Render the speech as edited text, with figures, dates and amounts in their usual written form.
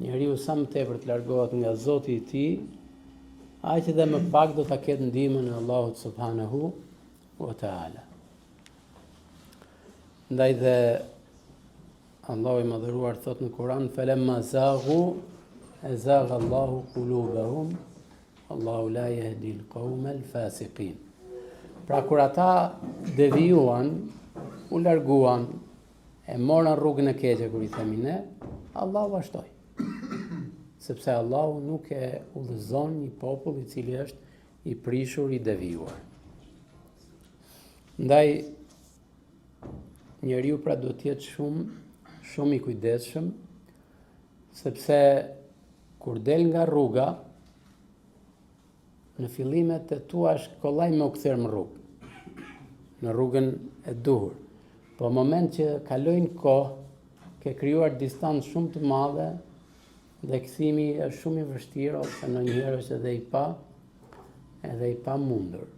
njeriu sa më tepër të largohet nga Zoti i tij, aq edhe më pak do ta ketë ndihmën e Allahut subhanahu wa taala. Ndaj dhe Allahu i madhëruar thot në Kur'an: "Falamma zaghu azagha Allahu qulubahum, Allahu la yahdi al-qawma al-fasiqin." Pra kur ata devijuan, u larguan, e morën rrugën e keqe, kur i themi ne, Allahu vazhdoi. Sepse Allahu nuk e udhëzon një popull i cili është i prishur, i devijuar. Ndaj njeriu pra do të jetë shumë i kujdesshëm, sepse kur del nga rruga, në fillimet e tua është kollaj me u kthyer në rrugë, në rrugën e duhur. Po moment që kalojnë kohë, ke krijuar distancë shumë të madhe dhe kthimi është shumë i vështirë ose ndonjëherë është edhe i pa mundur.